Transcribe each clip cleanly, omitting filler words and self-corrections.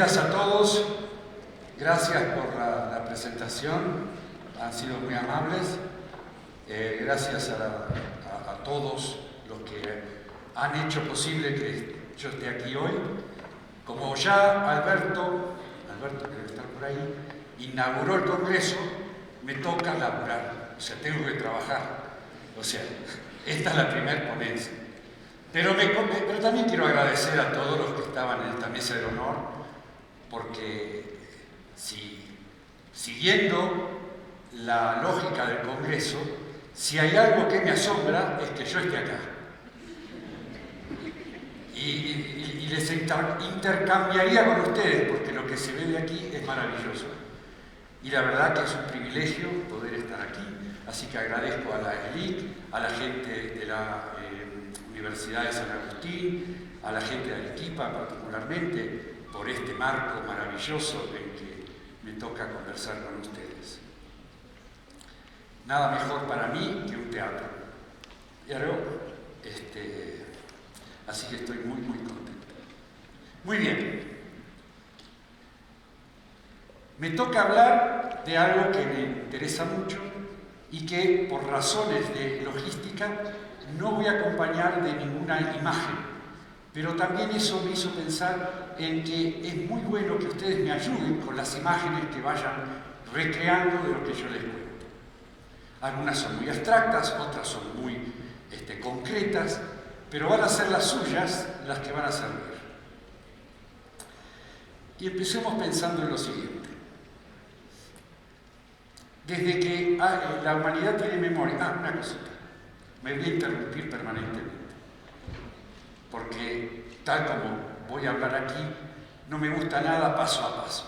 días a todos. Gracias por la presentación. Han sido muy amables. Gracias a todos los que han hecho posible que yo esté aquí hoy. Como ya Alberto que debe estar por ahí, inauguró el Congreso, me toca laburar. O sea, tengo que trabajar. O sea, esta es la primera ponencia. Pero también quiero agradecer a todos los que estaban en esta mesa de honor, porque siguiendo la lógica del Congreso, si hay algo que me asombra es que yo esté acá. Y les intercambiaría con ustedes, porque lo que se ve de aquí es maravilloso. Y la verdad que es un privilegio poder estar aquí. Así que agradezco a la ELIC, a la gente de la Universidad de San Agustín, a la gente de Arequipa particularmente, por este marco maravilloso en que me toca conversar con ustedes. Nada mejor para mí que un teatro. Así que estoy muy, muy contento. Muy bien. Me toca hablar de algo que me interesa mucho y que por razones de logística no voy a acompañar de ninguna imagen, pero también eso me hizo pensar en que es muy bueno que ustedes me ayuden con las imágenes que vayan recreando de lo que yo les cuento. Algunas son muy abstractas, otras son muy concretas, pero van a ser las suyas las que van a servir. Y empecemos pensando en lo siguiente. Desde que la humanidad tiene memoria... una cosita. Me voy a interrumpir permanentemente. Porque tal como voy a hablar aquí, no me gusta nada paso a paso.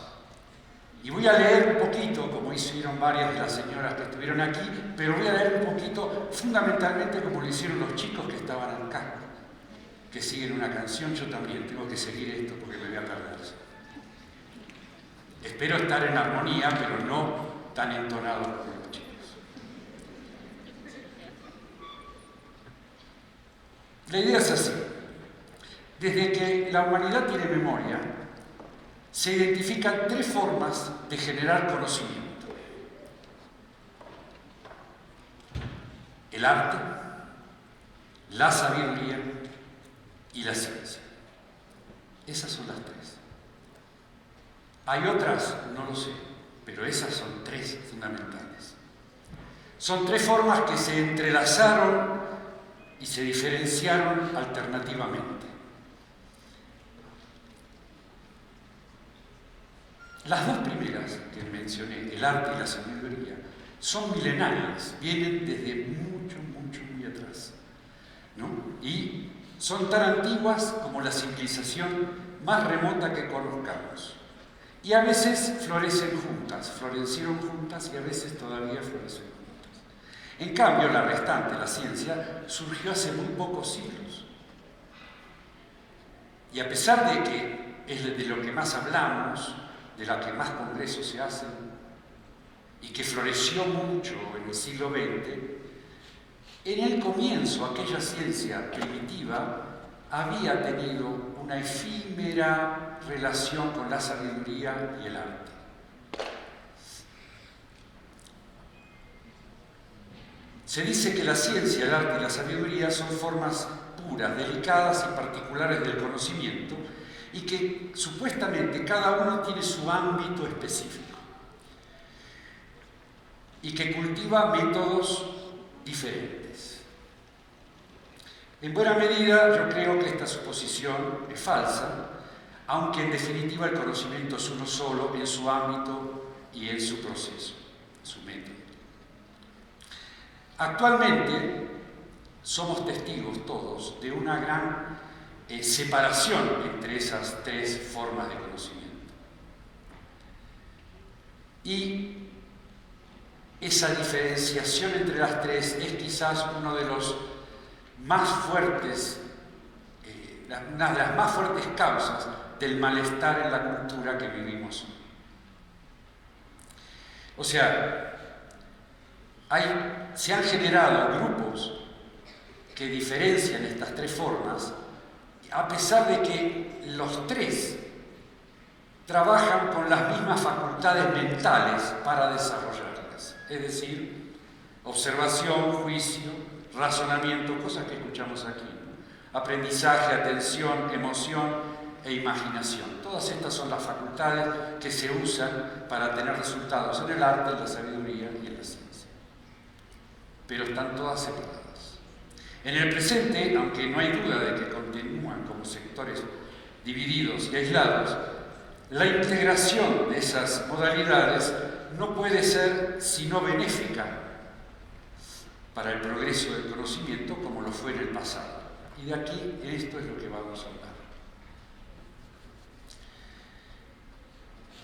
Y voy a leer un poquito, como hicieron varias de las señoras que estuvieron aquí, pero voy a leer un poquito fundamentalmente como lo hicieron los chicos que estaban acá, que siguen una canción. Yo también tengo que seguir esto porque me voy a perder. Espero estar en armonía, pero no tan entonado como los chicos. La idea es así. Desde que la humanidad tiene memoria, se identifican tres formas de generar conocimiento: el arte, la sabiduría y la ciencia. Esas son las tres. ¿Hay otras? No lo sé, pero esas son tres fundamentales. Son tres formas que se entrelazaron y se diferenciaron alternativamente. Las dos primeras que mencioné, el arte y la sabiduría, son milenarias, vienen desde mucho, mucho, muy atrás, ¿no? Y son tan antiguas como la civilización más remota que conozcamos. Y a veces florecieron juntas y a veces todavía florecen juntas. En cambio, la restante, la ciencia, surgió hace muy pocos siglos. Y a pesar de que es de lo que más hablamos, de la que más congresos se hacen, y que floreció mucho en el siglo XX, en el comienzo aquella ciencia primitiva había tenido una efímera relación con la sabiduría y el arte. Se dice que la ciencia, el arte y la sabiduría son formas puras, delicadas y particulares del conocimiento, y que supuestamente cada uno tiene su ámbito específico y que cultiva métodos diferentes. En buena medida yo creo que esta suposición es falsa, aunque en definitiva el conocimiento es uno solo en su ámbito y en su proceso, su método. Actualmente somos testigos todos de una gran separación entre esas tres formas de conocimiento. Y esa diferenciación entre las tres es quizás uno de los más fuertes, una de las más fuertes causas del malestar en la cultura que vivimos. O sea, se han generado grupos que diferencian estas tres formas, a pesar de que los tres trabajan con las mismas facultades mentales para desarrollarlas, es decir, observación, juicio, razonamiento, cosas que escuchamos aquí, ¿no? Aprendizaje, atención, emoción e imaginación. Todas estas son las facultades que se usan para tener resultados en el arte, en la sabiduría y en la ciencia. Pero están todas separadas. En el presente, aunque no hay duda de que continúan como sectores divididos y aislados, la integración de esas modalidades no puede ser sino benéfica para el progreso del conocimiento como lo fue en el pasado. Y de aquí esto es lo que vamos a hablar.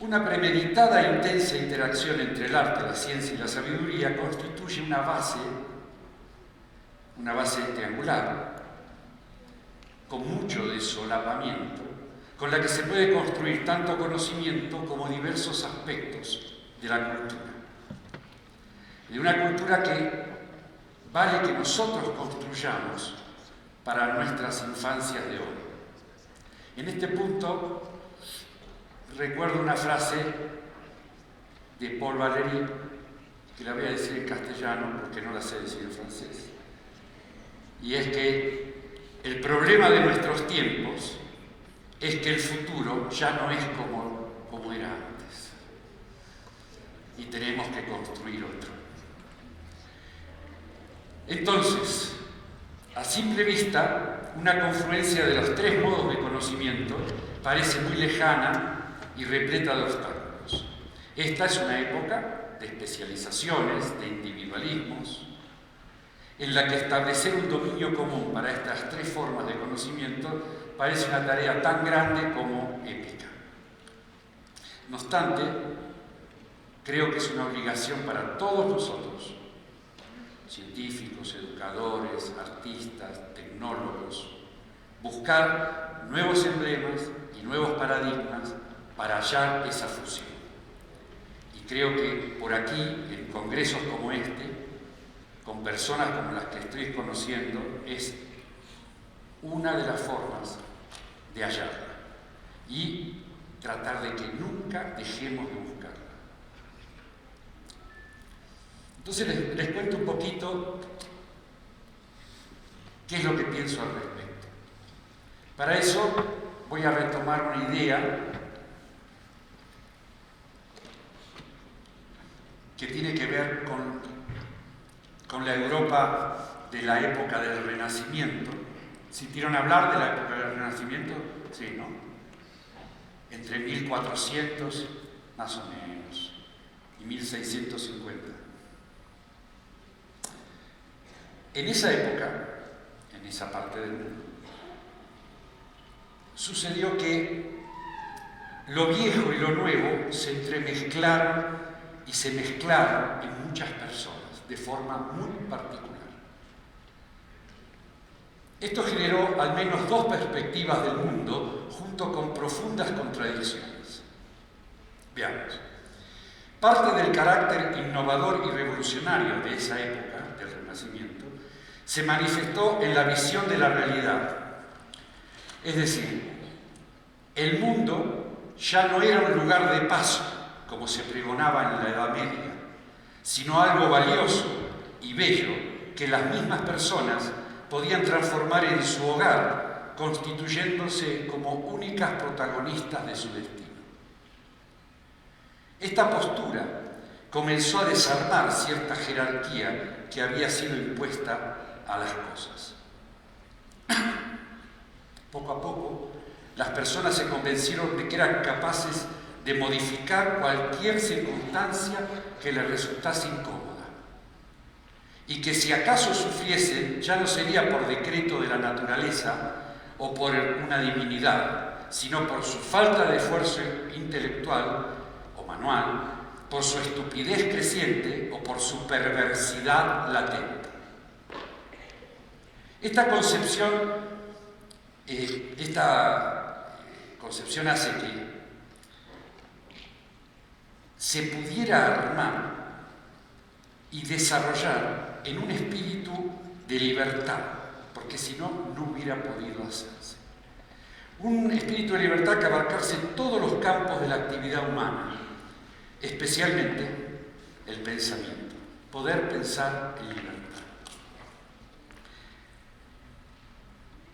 Una premeditada e intensa interacción entre el arte, la ciencia y la sabiduría constituye una base triangular, con mucho de solapamiento, con la que se puede construir tanto conocimiento como diversos aspectos de la cultura. De una cultura que vale que nosotros construyamos para nuestras infancias de hoy. En este punto recuerdo una frase de Paul Valéry, que la voy a decir en castellano porque no la sé decir en francés. Y es que el problema de nuestros tiempos es que el futuro ya no es como era antes. Y tenemos que construir otro. Entonces, a simple vista, una confluencia de los tres modos de conocimiento parece muy lejana y repleta de obstáculos. Esta es una época de especializaciones, de individualismos, en la que establecer un dominio común para estas tres formas de conocimiento parece una tarea tan grande como épica. No obstante, creo que es una obligación para todos nosotros, científicos, educadores, artistas, tecnólogos, buscar nuevos emblemas y nuevos paradigmas para hallar esa fusión. Y creo que por aquí, en congresos como este, con personas como las que estoy conociendo, es una de las formas de hallarla y tratar de que nunca dejemos de buscarla. Entonces les cuento un poquito qué es lo que pienso al respecto. Para eso voy a retomar una idea que tiene que ver con la Europa de la época del Renacimiento. ¿Sintieron hablar de la época del Renacimiento? Sí, ¿no? Entre 1400 más o menos y 1650. En esa época, en esa parte del mundo, sucedió que lo viejo y lo nuevo se entremezclaron y se mezclaron en muchas personas de forma muy particular. Esto generó al menos dos perspectivas del mundo junto con profundas contradicciones. Veamos. Parte del carácter innovador y revolucionario de esa época, del Renacimiento, se manifestó en la visión de la realidad. Es decir, el mundo ya no era un lugar de paso, como se pregonaba en la Edad Media, sino algo valioso y bello que las mismas personas podían transformar en su hogar, constituyéndose como únicas protagonistas de su destino. Esta postura comenzó a desarmar cierta jerarquía que había sido impuesta a las cosas. Poco a poco, las personas se convencieron de que eran capaces de modificar cualquier circunstancia que les resultase incómoda, y que si acaso sufriesen ya no sería por decreto de la naturaleza o por una divinidad, sino por su falta de esfuerzo intelectual o manual, por su estupidez creciente o por su perversidad latente. Esta concepción hace que se pudiera armar y desarrollar en un espíritu de libertad, porque si no, no hubiera podido hacerse. Un espíritu de libertad que abarcase todos los campos de la actividad humana, especialmente el pensamiento, poder pensar en libertad.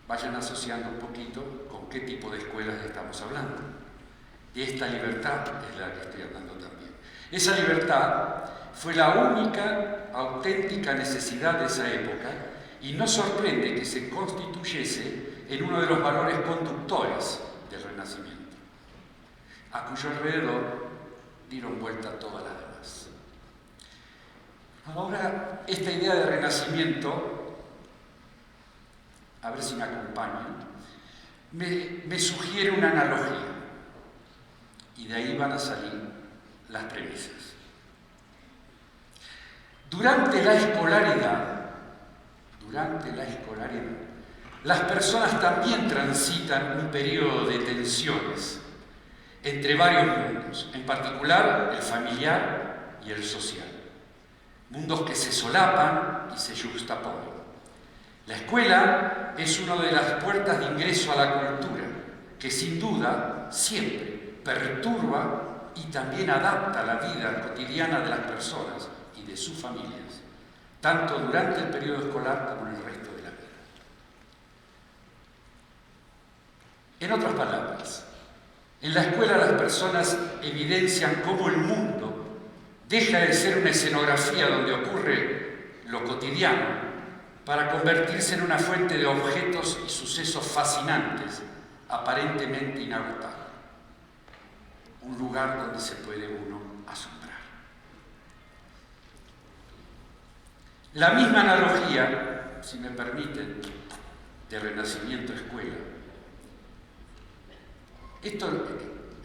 Vayan asociando un poquito con qué tipo de escuelas estamos hablando. De esta libertad es la que estoy hablando también. Esa libertad fue la única auténtica necesidad de esa época y no sorprende que se constituyese en uno de los valores conductores del Renacimiento, a cuyo alrededor dieron vuelta todas las demás. Ahora, esta idea de Renacimiento, a ver si me acompañan, me sugiere una analogía, y de ahí van a salir las premisas. Durante la escolaridad, las personas también transitan un periodo de tensiones entre varios mundos, en particular el familiar y el social. Mundos que se solapan y se yuxtaponen. La escuela es una de las puertas de ingreso a la cultura, que sin duda siempre perturba y también adapta la vida cotidiana de las personas y de sus familias, tanto durante el periodo escolar como en el resto de la vida. En otras palabras, en la escuela las personas evidencian cómo el mundo deja de ser una escenografía donde ocurre lo cotidiano para convertirse en una fuente de objetos y sucesos fascinantes, aparentemente inagotables. Un lugar donde se puede uno asombrar. La misma analogía, si me permiten, de Renacimiento-escuela. Esto,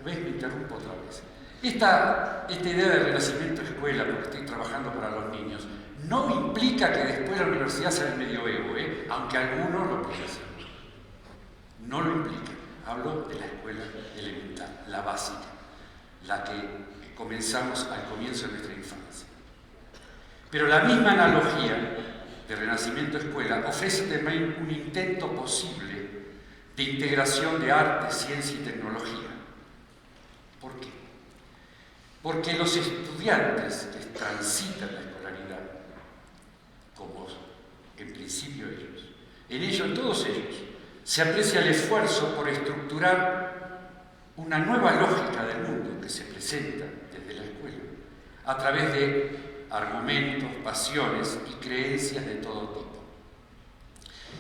¿ves? Me interrumpo otra vez. Esta idea de Renacimiento-escuela, porque estoy trabajando para los niños, no implica que después la universidad sea el medioevo, aunque algunos lo piensen. No lo implica. Hablo de la escuela elemental, la básica, la que comenzamos al comienzo de nuestra infancia. Pero la misma analogía de Renacimiento-escuela ofrece también un intento posible de integración de arte, ciencia y tecnología. ¿Por qué? Porque los estudiantes que transitan la escolaridad, como en principio en todos ellos, se aprecia el esfuerzo por estructurar una nueva lógica del mundo que se presenta desde la escuela, a través de argumentos, pasiones y creencias de todo tipo.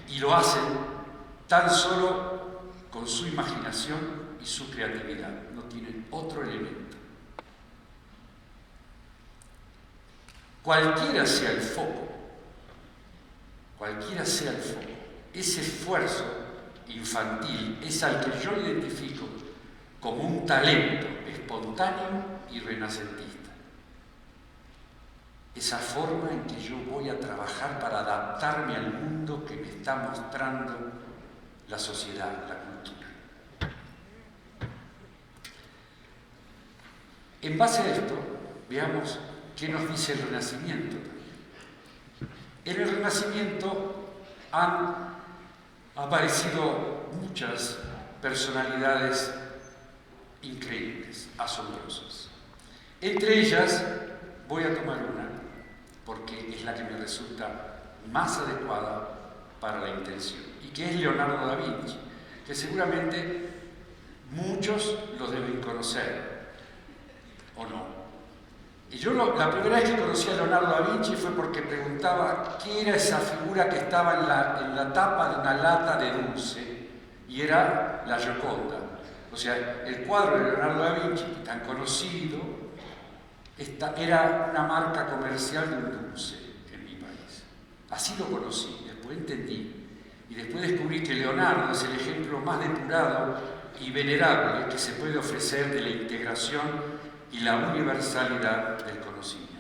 Y lo hacen tan solo con su imaginación y su creatividad, no tienen otro elemento. Cualquiera sea el foco, ese esfuerzo infantil es al que yo identifico como un talento espontáneo y renacentista. Esa forma en que yo voy a trabajar para adaptarme al mundo que me está mostrando la sociedad, la cultura. En base a esto, veamos qué nos dice el Renacimiento. En el Renacimiento han aparecido muchas personalidades increíbles, asombrosas. Entre ellas, voy a tomar una, porque es la que me resulta más adecuada para la intención, y que es Leonardo da Vinci, que seguramente muchos lo deben conocer, ¿o no? Y yo la primera vez que conocí a Leonardo da Vinci fue porque preguntaba qué era esa figura que estaba en la tapa de una lata de dulce, y era la Gioconda. O sea, el cuadro de Leonardo da Vinci, tan conocido, era una marca comercial de un dulce en mi país. Así lo conocí, después entendí. Y después descubrí que Leonardo es el ejemplo más depurado y venerable que se puede ofrecer de la integración y la universalidad del conocimiento.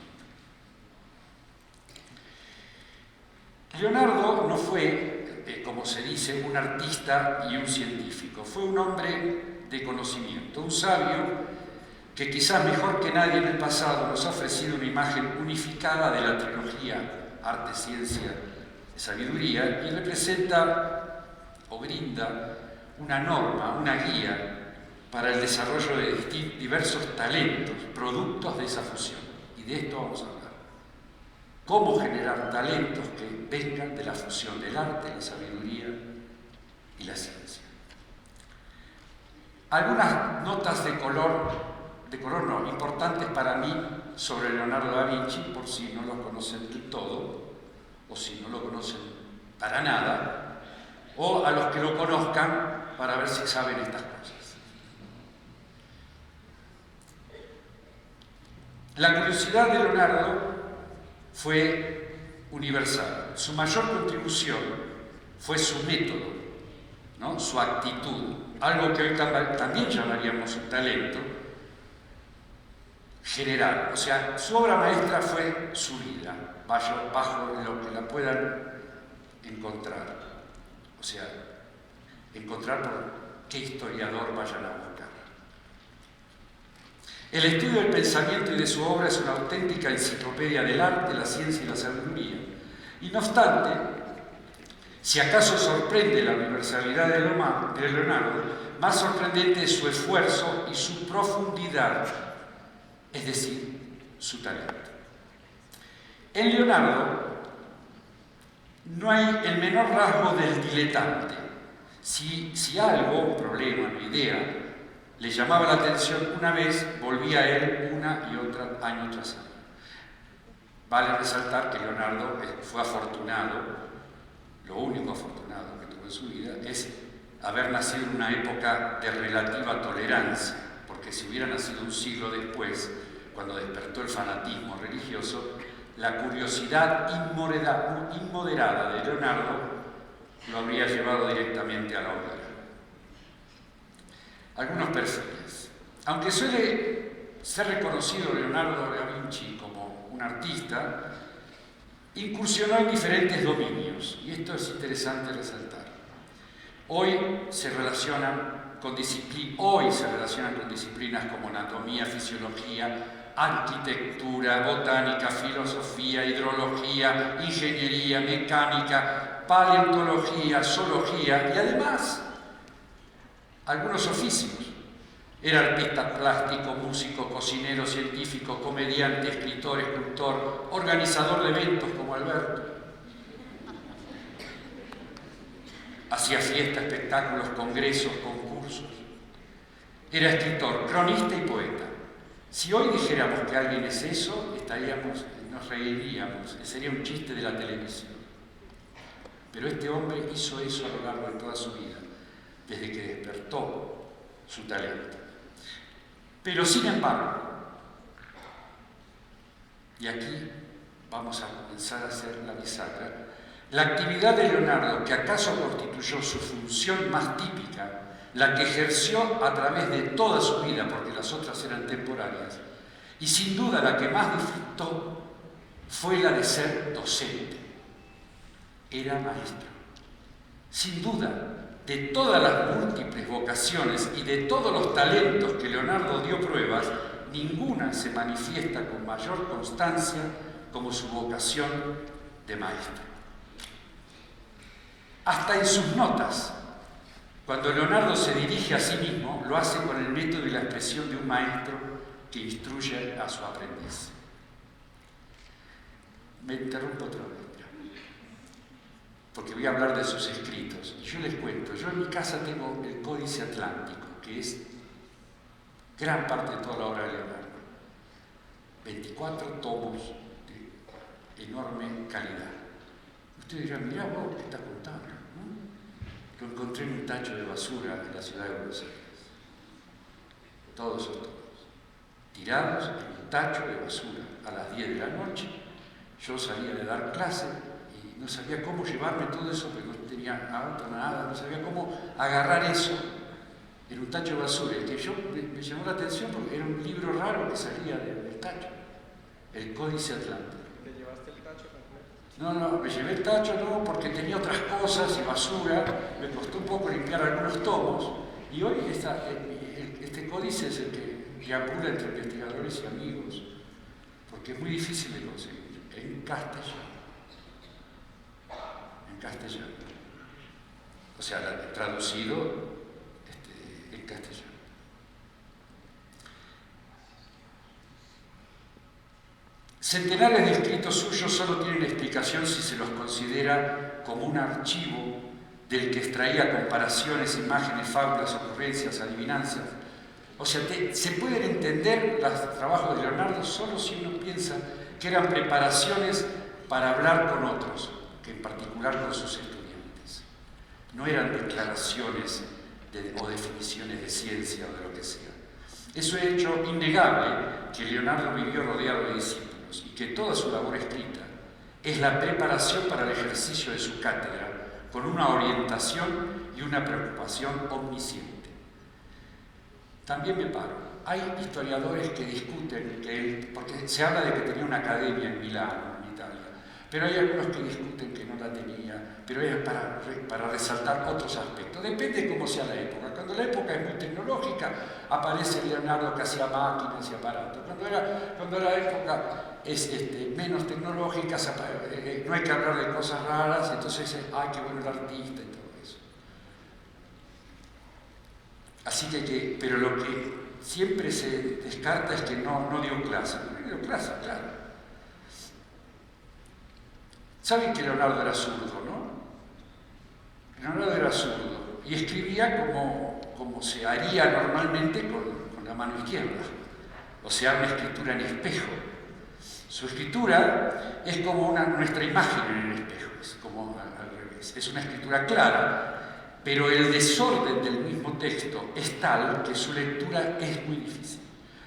Leonardo no fue, como se dice, un artista y un científico. Fue un hombre de conocimiento, un sabio que quizás mejor que nadie en el pasado nos ha ofrecido una imagen unificada de la trilogía arte, ciencia, sabiduría, y representa o brinda una norma, una guía para el desarrollo de diversos talentos, productos de esa fusión. Y de esto vamos a hablar. Cómo generar talentos que vengan de la fusión del arte, la sabiduría y la ciencia. Algunas notas de color no, importantes para mí sobre Leonardo da Vinci, por si no lo conocen del todo, o si no lo conocen para nada, o a los que lo conozcan para ver si saben estas cosas. La curiosidad de Leonardo fue universal. Su mayor contribución fue su método, ¿no? Su actitud, algo que hoy también llamaríamos un talento general. O sea, su obra maestra fue su vida, bajo lo que la puedan encontrar. O sea, encontrar por qué historiador vayan a buscar. El estudio del pensamiento y de su obra es una auténtica enciclopedia del arte, la ciencia y la sabiduría. Y no obstante, si acaso sorprende la universalidad de Leonardo, más sorprendente es su esfuerzo y su profundidad, es decir, su talento. En Leonardo no hay el menor rasgo del diletante. Si algo, un problema, una idea, le llamaba la atención una vez, volvía a él una y otra, año tras año. Vale resaltar que Leonardo fue afortunado, lo único afortunado que tuvo en su vida es haber nacido en una época de relativa tolerancia, porque si hubiera nacido un siglo después, cuando despertó el fanatismo religioso, la curiosidad inmoderada de Leonardo lo habría llevado directamente a la hoguera. Algunos perfiles. Aunque suele ser reconocido Leonardo da Vinci como un artista, incursionó en diferentes dominios, y esto es interesante resaltar. Hoy se relacionan con disciplinas como anatomía, fisiología, arquitectura, botánica, filosofía, hidrología, ingeniería, mecánica, paleontología, zoología y además algunos oficios. Era artista plástico, músico, cocinero, científico, comediante, escritor, escultor, organizador de eventos como Alberto. Hacía fiestas, espectáculos, congresos, concursos. Era escritor, cronista y poeta. Si hoy dijéramos que alguien es eso, nos reiríamos, sería un chiste de la televisión. Pero este hombre hizo eso a lo largo de toda su vida, desde que despertó su talento. Pero sin embargo, y aquí vamos a comenzar a hacer la bisagra, la actividad de Leonardo, que acaso constituyó su función más típica, la que ejerció a través de toda su vida, porque las otras eran temporarias, y sin duda la que más disfrutó, fue la de ser docente. Era maestro. Sin duda, de todas las múltiples vocaciones y de todos los talentos que Leonardo dio pruebas, ninguna se manifiesta con mayor constancia como su vocación de maestro. Hasta en sus notas, cuando Leonardo se dirige a sí mismo, lo hace con el método y la expresión de un maestro que instruye a su aprendiz. Me interrumpo otra vez, porque voy a hablar de sus escritos. Y yo les cuento, yo en mi casa tengo el Códice Atlántico, que es gran parte de toda la obra de Leonardo. 24 tomos de enorme calidad. Ustedes dirán, mirá vos, ¿qué estás contando? ¿No? Lo encontré en un tacho de basura en la ciudad de Buenos Aires. Todos esos tomos. Tirados en un tacho de basura a las 10 de la noche. Yo salía de dar clase y no sabía cómo llevarme todo eso, porque no tenía auto, nada, no sabía cómo agarrar eso en un tacho de basura. Y que yo me llamó la atención porque era un libro raro que salía del tacho, el Códice Atlántico. ¿Te llevaste el tacho completo? No, me llevé el tacho, no, porque tenía otras cosas y basura, me costó un poco limpiar algunos tomos, y hoy este códice es el que deambula entre investigadores y amigos, porque es muy difícil de conseguir, en castellano. En castellano. O sea, traducido castellano. Centenares de escritos suyos solo tienen explicación si se los considera como un archivo del que extraía comparaciones, imágenes, fábulas, ocurrencias, adivinanzas. O sea, se pueden entender los trabajos de Leonardo solo si uno piensa que eran preparaciones para hablar con otros, que en particular con sus estudiantes. No eran declaraciones o definiciones de ciencia o de lo que sea. Es un hecho innegable que Leonardo vivió rodeado de discípulos y que toda su labor escrita es la preparación para el ejercicio de su cátedra con una orientación y una preocupación omnisciente. También me paro. Hay historiadores que discuten que él, porque se habla de que tenía una academia en Milán, en Italia, pero hay algunos que discuten que no la tenía, pero es para resaltar otros aspectos. Depende de cómo sea la época. Cuando la época es muy tecnológica, aparece Leonardo que hacía máquinas y aparatos. Cuando la época es menos tecnológica, no hay que hablar de cosas raras, entonces ay, qué bueno el artista y todo eso. Así pero lo que siempre se descarta es que no dio clase. No dio clase, claro. Saben que Leonardo era zurdo, ¿no? Leonardo era zurdo y escribía como se haría normalmente con la mano izquierda. O sea, una escritura en espejo. Su escritura es como nuestra imagen en el espejo, es como al revés. Es una escritura clara, pero el desorden del mismo texto es tal que su lectura es muy difícil.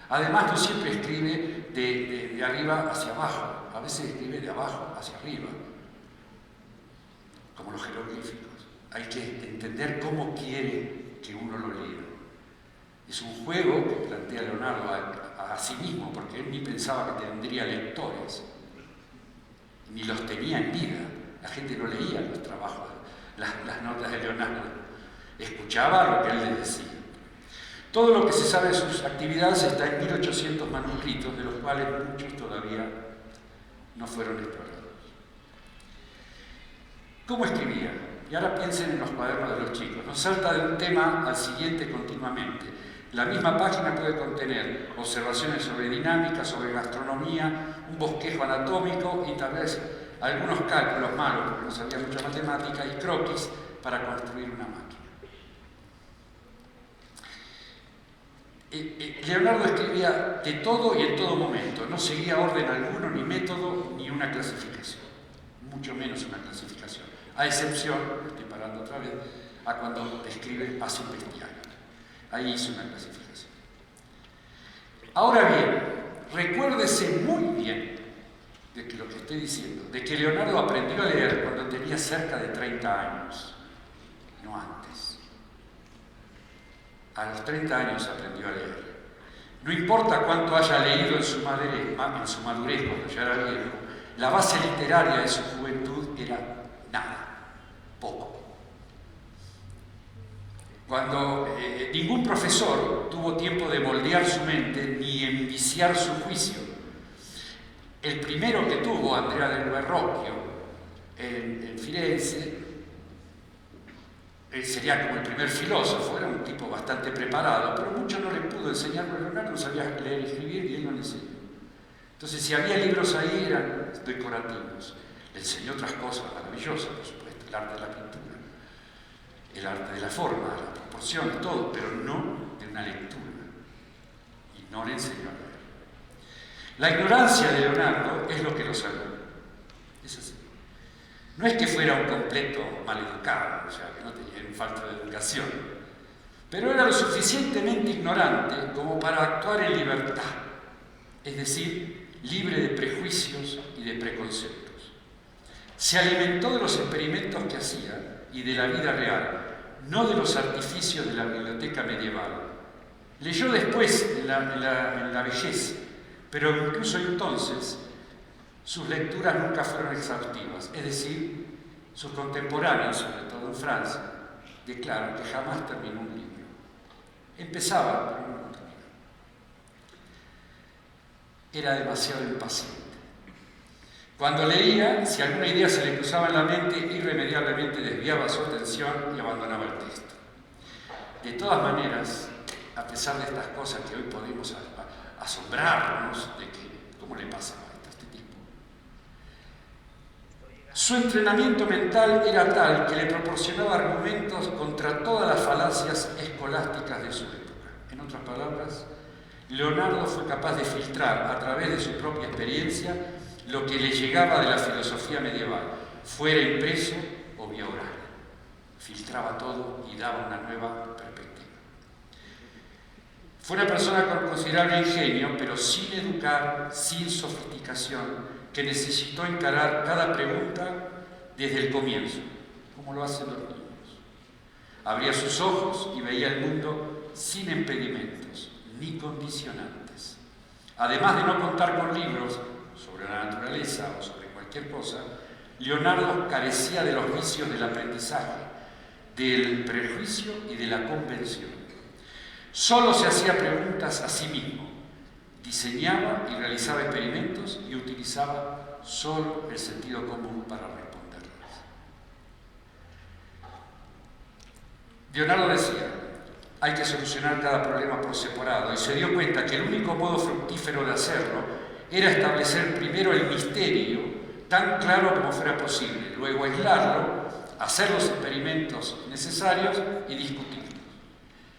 Además, no siempre escribe de arriba hacia abajo, a veces escribe de abajo hacia arriba, como los jeroglíficos. Hay que entender cómo quiere que uno lo lea. Es un juego que plantea Leonardo a sí mismo, porque él ni pensaba que tendría lectores, ni los tenía en vida. La gente no leía los trabajos, las notas de Leonardo, escuchaba lo que él les decía. Todo lo que se sabe de sus actividades está en 1800 manuscritos, de los cuales muchos todavía no fueron explorados. ¿Cómo escribía? Y ahora piensen en los cuadernos de los chicos. No salta de un tema al siguiente continuamente. La misma página puede contener observaciones sobre dinámica, sobre gastronomía, un bosquejo anatómico y tal vez algunos cálculos malos, porque no sabía mucha matemática, y croquis para construir una máquina. Leonardo escribía de todo y en todo momento. No seguía orden alguno, ni método, ni una clasificación. Mucho menos una clasificación. A excepción, me estoy parando otra vez, a cuando escribe hace un bestiario. Ahí hizo una clasificación. Ahora bien, recuérdese muy bien de que lo que estoy diciendo, de que Leonardo aprendió a leer cuando tenía cerca de 30 años, no antes. A los 30 años aprendió a leer. No importa cuánto haya leído en su madurez, cuando ya era viejo, la base literaria de su juventud era nada, poco. Cuando ningún profesor tuvo tiempo de moldear su mente ni enviciar su juicio. El primero que tuvo, Andrea del Verrocchio, en Firenze, sería como el primer filósofo, era un tipo bastante preparado, pero mucho no le pudo enseñar, porque Leonardo no sabía leer y escribir y él no le enseñó. Entonces, si había libros ahí, eran decorativos. Le enseñó otras cosas maravillosas, por supuesto, el arte de la pintura, el arte de la forma, la proporción, todo, pero no de una lectura. Y no le enseñó a leer. La ignorancia de Leonardo es lo que lo salvó. Es así. No es que fuera un completo maleducado, o sea, que no tenía falta de educación, pero era lo suficientemente ignorante como para actuar en libertad, es decir, libre de prejuicios y de preconceptos. Se alimentó de los experimentos que hacía y de la vida real, no de los artificios de la biblioteca medieval. Leyó después en la vejez, pero incluso entonces sus lecturas nunca fueron exhaustivas, es decir, sus contemporáneos, sobre todo en Francia, declaran que jamás terminó un libro. Empezaba, pero no terminaba. Era demasiado impaciente. Cuando leía, si alguna idea se le cruzaba en la mente, irremediablemente desviaba su atención y abandonaba el texto. De todas maneras, a pesar de estas cosas que hoy podemos asombrarnos de que, ¿cómo le pasa a este tipo? Su entrenamiento mental era tal que le proporcionaba argumentos contra todas las falacias escolásticas de su época. En otras palabras, Leonardo fue capaz de filtrar a través de su propia experiencia lo que le llegaba de la filosofía medieval, fuera impreso o vía oral. Filtraba todo y daba una nueva perspectiva. Fue una persona con considerable ingenio, pero sin educar, sin sofisticación, que necesitó encarar cada pregunta desde el comienzo, como lo hacen los niños. Abría sus ojos y veía el mundo sin impedimentos ni condicionantes. Además de no contar con libros sobre la naturaleza o sobre cualquier cosa, Leonardo carecía de los vicios del aprendizaje, del prejuicio y de la convención. Solo se hacía preguntas a sí mismo, diseñaba y realizaba experimentos y utilizaba solo el sentido común para responderlas. Leonardo decía: hay que solucionar cada problema por separado, y se dio cuenta que el único modo fructífero de hacerlo era establecer primero el misterio tan claro como fuera posible, luego aislarlo, hacer los experimentos necesarios y discutirlos.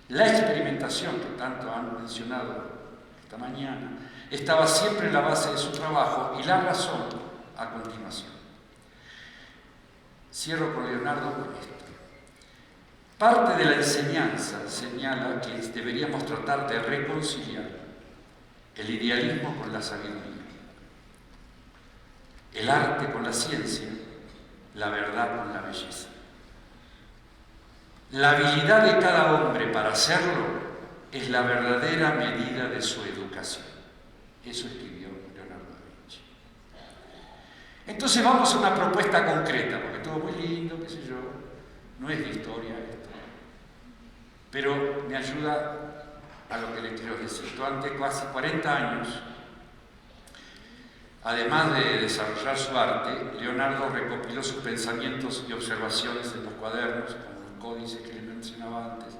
La experimentación, que tanto han mencionado esta mañana, estaba siempre en la base de su trabajo, y la razón a continuación. Cierro con Leonardo con esto. Parte de la enseñanza señala que deberíamos tratar de reconciliar el idealismo con la sabiduría, el arte con la ciencia, la verdad con la belleza. La habilidad de cada hombre para hacerlo es la verdadera medida de su educación. Eso escribió Leonardo da Vinci. Entonces vamos a una propuesta concreta, porque todo muy lindo, qué sé yo, no es de historia esto, pero me ayuda a lo que le quiero decir. Durante casi 40 años, además de desarrollar su arte, Leonardo recopiló sus pensamientos y observaciones en los cuadernos, códices que les mencionaba antes,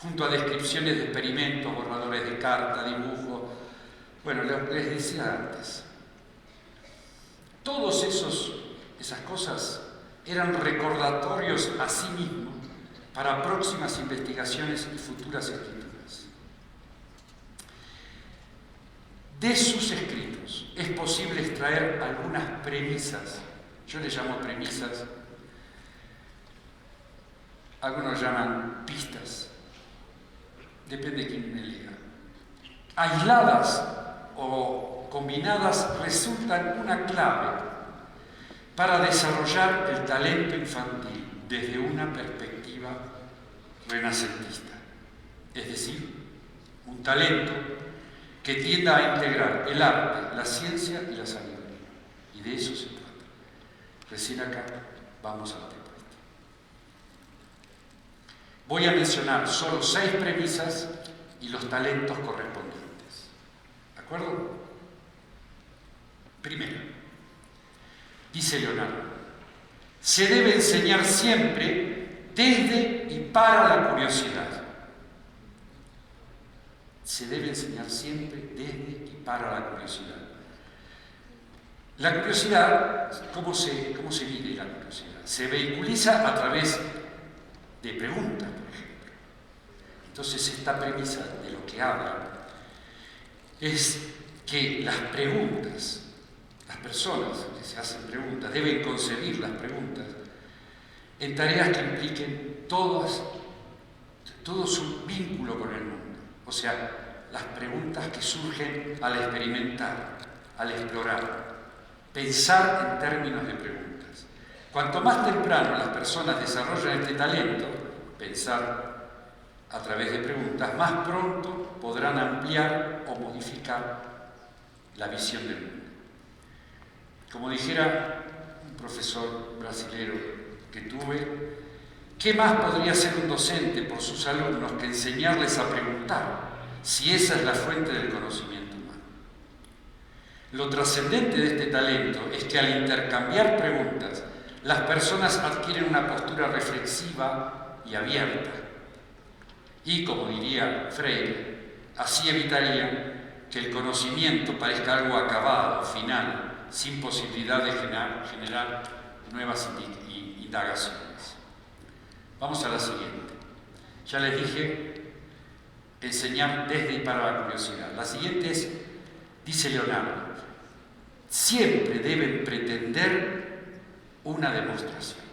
junto a descripciones de experimentos, borradores de carta, dibujos. Bueno, les decía antes, todas esas cosas eran recordatorios a sí mismo para próximas investigaciones y futuras escrituras. De sus escritos es posible extraer algunas premisas, yo les llamo premisas, algunos llaman pistas, depende de quién me lea. Aisladas o combinadas resultan una clave para desarrollar el talento infantil desde una perspectiva renacentista, es decir, un talento que tienda a integrar el arte, la ciencia y la sabiduría. Y de eso se trata. Recién acá vamos al tema. Voy a mencionar solo 6 premisas y los talentos correspondientes. ¿De acuerdo? Primero, dice Leonardo, se debe enseñar siempre desde y para la curiosidad. Se debe enseñar siempre desde y para la curiosidad. La curiosidad, ¿cómo se mide la curiosidad? Se vehiculiza a través de preguntas, por ejemplo. Entonces, esta premisa de lo que habla es que las preguntas, las personas que se hacen preguntas, deben concebir las preguntas en tareas que impliquen todo su vínculo con el mundo. O sea, las preguntas que surgen al experimentar, al explorar, pensar en términos de preguntas. Cuanto más temprano las personas desarrollan este talento, pensar a través de preguntas, más pronto podrán ampliar o modificar la visión del mundo. Como dijera un profesor brasilero que tuve, ¿qué más podría hacer un docente por sus alumnos que enseñarles a preguntar, si esa es la fuente del conocimiento humano? Lo trascendente de este talento es que al intercambiar preguntas, las personas adquieren una postura reflexiva y abierta, Y, como diría Freire, así evitaría que el conocimiento parezca algo acabado, final, sin posibilidad de generar nuevas indagaciones. Vamos a la siguiente. Ya les dije, enseñar desde y para la curiosidad. La siguiente es, dice Leonardo, siempre deben pretender una demostración.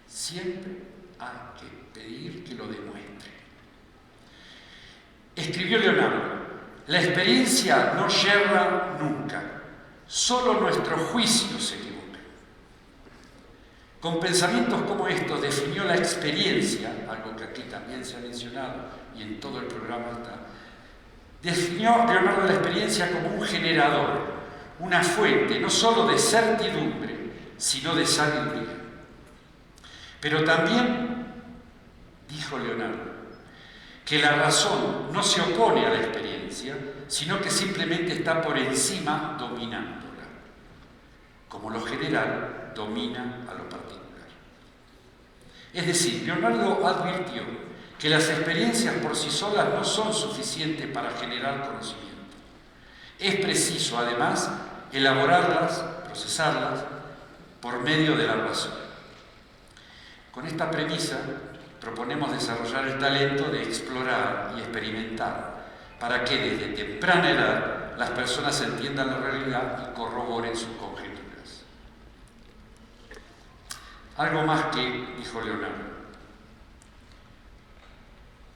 Siempre hay que pedir que lo demuestre. Escribió Leonardo, la experiencia no yerra nunca, solo nuestro juicio se equivoca. Con pensamientos como estos definió la experiencia, algo que aquí también se ha mencionado y en todo el programa está, definió Leonardo la experiencia como un generador, una fuente no solo de certidumbre, sino de sabiduría. Pero también, dijo Leonardo, que la razón no se opone a la experiencia, sino que simplemente está por encima dominándola, como lo general domina a lo particular. Es decir, Leonardo advirtió que las experiencias por sí solas no son suficientes para generar conocimiento. Es preciso, además, elaborarlas, procesarlas, por medio de la razón. Con esta premisa, proponemos desarrollar el talento de explorar y experimentar, para que desde temprana edad las personas entiendan la realidad y corroboren sus conjeturas. Algo más que dijo Leonardo.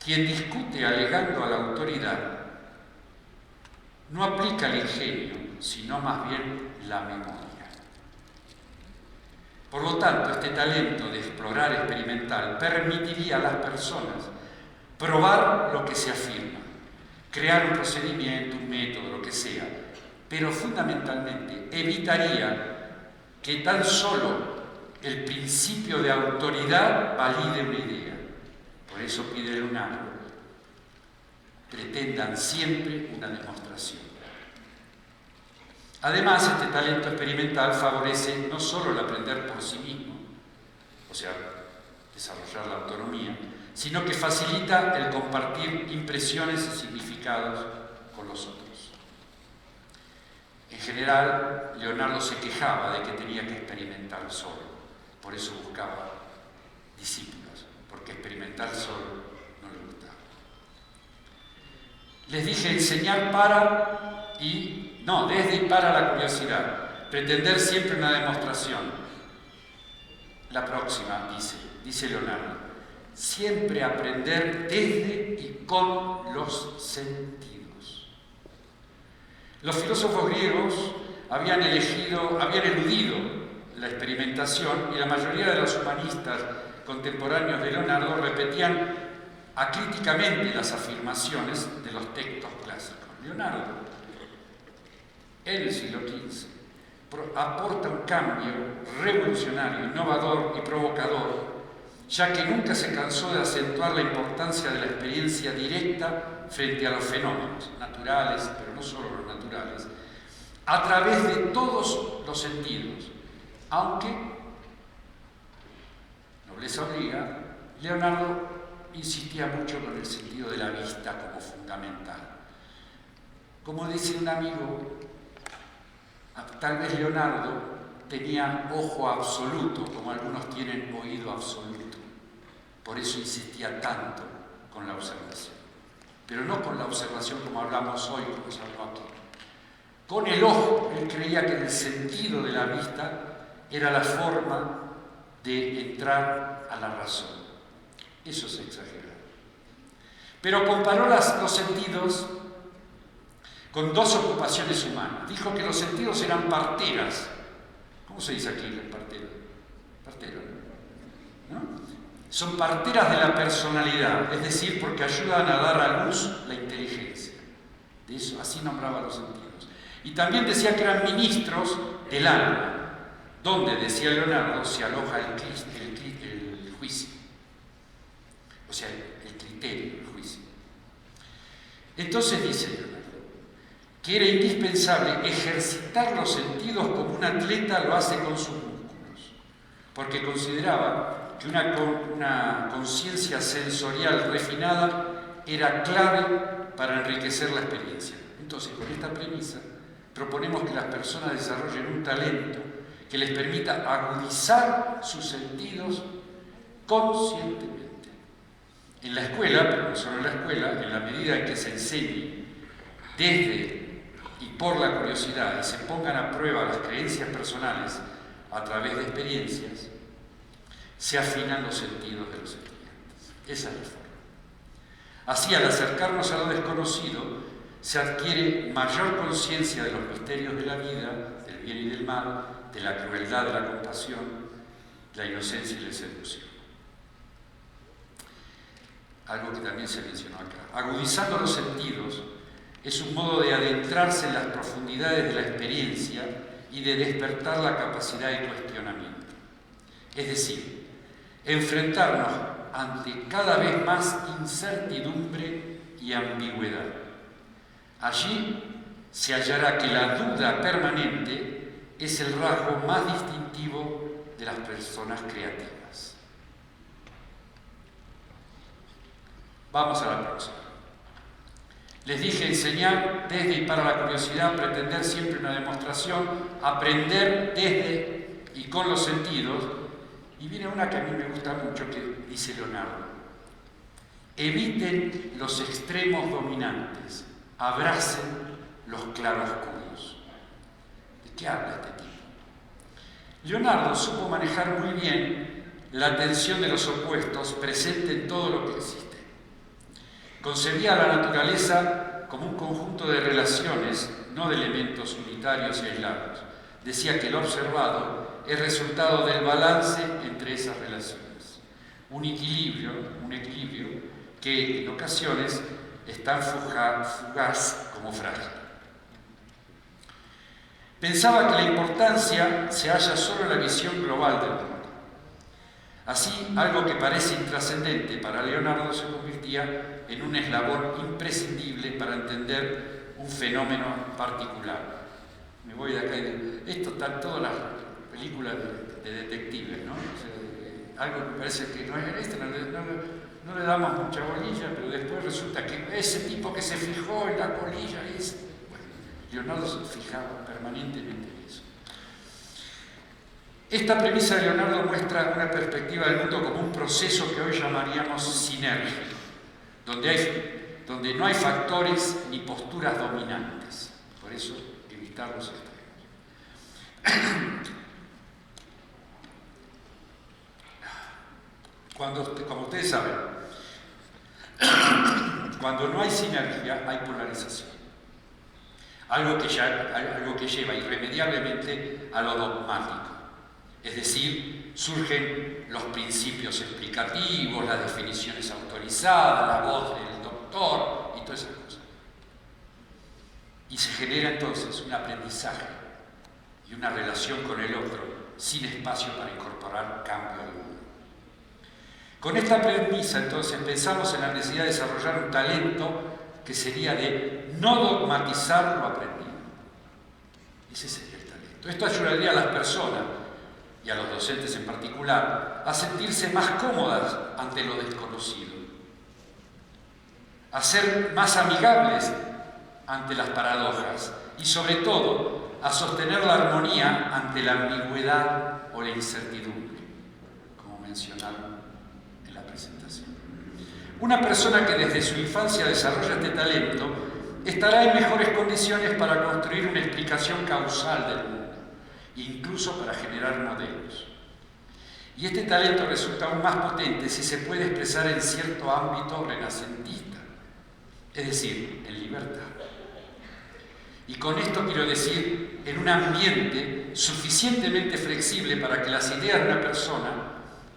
Quien discute alegando a la autoridad no aplica el ingenio, sino más bien la memoria. Por lo tanto, este talento de explorar experimental permitiría a las personas probar lo que se afirma, crear un procedimiento, un método, lo que sea, pero fundamentalmente evitaría que tan solo el principio de autoridad valide una idea. Por eso pide Leonardo, pretendan siempre una demostración. Además, este talento experimental favorece no solo el aprender por sí mismo, o sea, desarrollar la autonomía, sino que facilita el compartir impresiones y significados con los otros. En general, Leonardo se quejaba de que tenía que experimentar solo, por eso buscaba discípulos, porque experimentar solo no le gustaba. Les dije enseñar desde y para la curiosidad, pretender siempre una demostración. La próxima dice Leonardo, siempre aprender desde y con los sentidos. Los filósofos griegos habían eludido la experimentación y la mayoría de los humanistas contemporáneos de Leonardo repetían acríticamente las afirmaciones de los textos clásicos. Leonardo, en el siglo XV, aporta un cambio revolucionario, innovador y provocador, ya que nunca se cansó de acentuar la importancia de la experiencia directa frente a los fenómenos naturales, pero no solo los naturales, a través de todos los sentidos, aunque, nobleza obliga, Leonardo insistía mucho con el sentido de la vista como fundamental. Como dice un amigo, tal vez Leonardo tenía ojo absoluto, como algunos tienen oído absoluto. Por eso insistía tanto con la observación. Pero no con la observación como hablamos hoy, como se habló aquí. Con el ojo, él creía que el sentido de la vista era la forma de entrar a la razón. Eso es exagerado. Pero comparó los sentidos con dos ocupaciones humanas. Dijo que los sentidos eran parteras. ¿Cómo se dice aquí las parteras? Partero, ¿no? Son parteras de la personalidad, es decir, porque ayudan a dar a luz la inteligencia. De eso, así nombraba los sentidos. Y también decía que eran ministros del alma, donde, decía Leonardo, se aloja el juicio. O sea, el criterio, el juicio. Entonces dice Leonardo que era indispensable ejercitar los sentidos como un atleta lo hace con sus músculos, porque consideraba que una conciencia sensorial refinada era clave para enriquecer la experiencia. Entonces, con esta premisa, proponemos que las personas desarrollen un talento que les permita agudizar sus sentidos conscientemente. En la escuela, pero no solo en la escuela, en la medida en que se enseñe desde y por la curiosidad y se pongan a prueba las creencias personales a través de experiencias, se afinan los sentidos de los estudiantes. Esa es la forma. Así, al acercarnos a lo desconocido, se adquiere mayor conciencia de los misterios de la vida, del bien y del mal, de la crueldad, de la compasión, la inocencia y la seducción. Algo que también se mencionó acá. Agudizando los sentidos es un modo de adentrarse en las profundidades de la experiencia y de despertar la capacidad de cuestionamiento. Es decir, enfrentarnos ante cada vez más incertidumbre y ambigüedad. Allí se hallará que la duda permanente es el rasgo más distintivo de las personas creativas. Vamos a la próxima. Les dije enseñar desde y para la curiosidad, pretender siempre una demostración, aprender desde y con los sentidos. Y viene una que a mí me gusta mucho, que dice Leonardo: eviten los extremos dominantes, abracen los claroscuros. ¿De qué habla este tipo? Leonardo supo manejar muy bien la tensión de los opuestos presente en todo lo que existe. Concebía a la naturaleza como un conjunto de relaciones, no de elementos unitarios y aislados. Decía que lo observado es resultado del balance entre esas relaciones. Un equilibrio que en ocasiones es tan fugaz como frágil. Pensaba que la importancia se halla solo en la visión global del mundo. Así, algo que parece intrascendente para Leonardo se convertía en un eslabón imprescindible para entender un fenómeno particular. Me voy de acá y digo, esto está en todas las películas de detectives, ¿no? O sea, algo que parece que no es esto, no le damos mucha bolilla, pero después resulta que ese tipo que se fijó en la colilla es... Bueno, Leonardo se fijaba permanentemente en eso. Esta premisa de Leonardo muestra una perspectiva del mundo como un proceso que hoy llamaríamos sinérgico, donde no hay factores ni posturas dominantes. Por eso, evitar los extremos. Como ustedes saben, cuando no hay sinergia, hay polarización. Algo que lleva irremediablemente a lo dogmático. Es decir, surgen los principios explicativos, las definiciones autorizadas, la voz del doctor y todas esas cosas. Y se genera entonces un aprendizaje y una relación con el otro sin espacio para incorporar cambio alguno. Con esta premisa, entonces, pensamos en la necesidad de desarrollar un talento que sería de no dogmatizar lo aprendido. Ese sería el talento. Esto ayudaría a las personas, y a los docentes en particular, a sentirse más cómodas ante lo desconocido, a ser más amigables ante las paradojas y, sobre todo, a sostener la armonía ante la ambigüedad o la incertidumbre, como mencionaron en la presentación. Una persona que desde su infancia desarrolla este talento estará en mejores condiciones para construir una explicación causal del mundo, incluso para generar modelos. Y este talento resulta aún más potente si se puede expresar en cierto ámbito renacentista, es decir, en libertad. Y con esto quiero decir, en un ambiente suficientemente flexible para que las ideas de una persona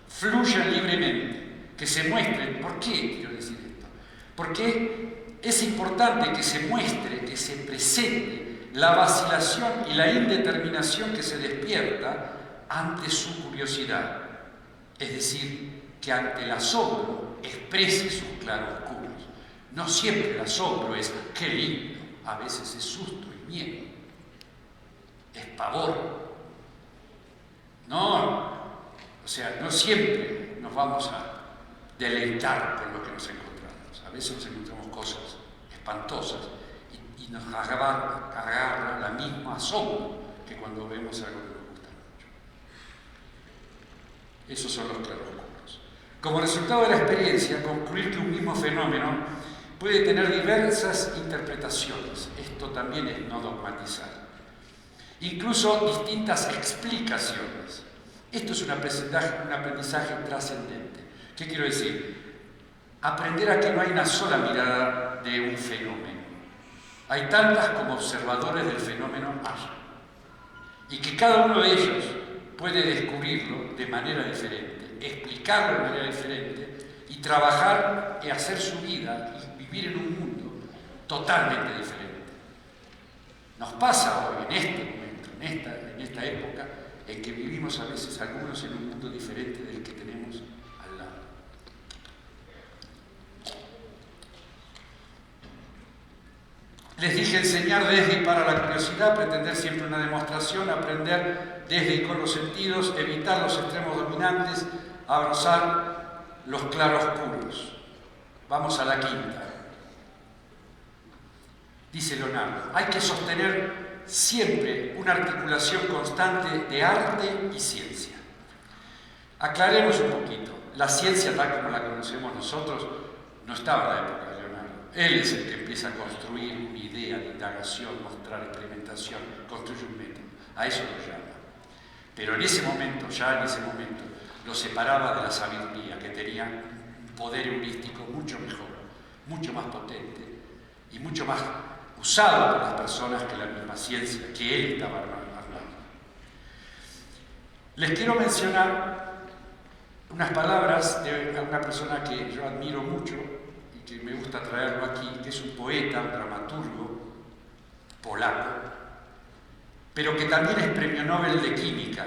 fluyan libremente, que se muestren. ¿Por qué quiero decir esto? Porque es importante que se muestre, que se presente la vacilación y la indeterminación que se despierta ante su curiosidad. Es decir, que ante el asombro exprese sus claroscuros. No siempre el asombro es ¡qué lindo! A veces es susto y miedo, es pavor. No, o sea, no siempre nos vamos a deleitar con lo que nos encontramos. A veces nos encontramos cosas espantosas y nos agarra la misma asombro que cuando vemos algo que nos gusta mucho. Esos son los claroscuros. Como resultado de la experiencia, concluir que un mismo fenómeno puede tener diversas interpretaciones. Esto también es no dogmatizar. Incluso distintas explicaciones. Esto es un aprendizaje trascendente. ¿Qué quiero decir? Aprender a que no hay una sola mirada de un fenómeno. Hay tantas como observadores del fenómeno hay. Y que cada uno de ellos puede descubrirlo de manera diferente, explicarlo de manera diferente y trabajar y hacer su vida y vivir en un mundo totalmente diferente. Nos pasa hoy, en este momento, en esta época, en que vivimos a veces algunos en un mundo diferente del que tenemos al lado. Les dije enseñar desde y para la curiosidad, pretender siempre una demostración, aprender desde y con los sentidos, evitar los extremos dominantes, abrazar los claroscuros. Vamos a la quinta. Dice Leonardo, hay que sostener siempre una articulación constante de arte y ciencia. Aclaremos un poquito. La ciencia, tal como la conocemos nosotros, no estaba en la época de Leonardo. Él es el que empieza a construir una idea de indagación, mostrar experimentación, construye un método. A eso lo llama. Pero en ese momento, ya en ese momento, lo separaba de la sabiduría, que tenía un poder heurístico mucho mejor, mucho más potente y mucho más usado por las personas que la misma ciencia que él estaba armando. Les quiero mencionar unas palabras de una persona que yo admiro mucho y que me gusta traerlo aquí, que es un poeta, un dramaturgo polaco, pero que también es premio Nobel de Química,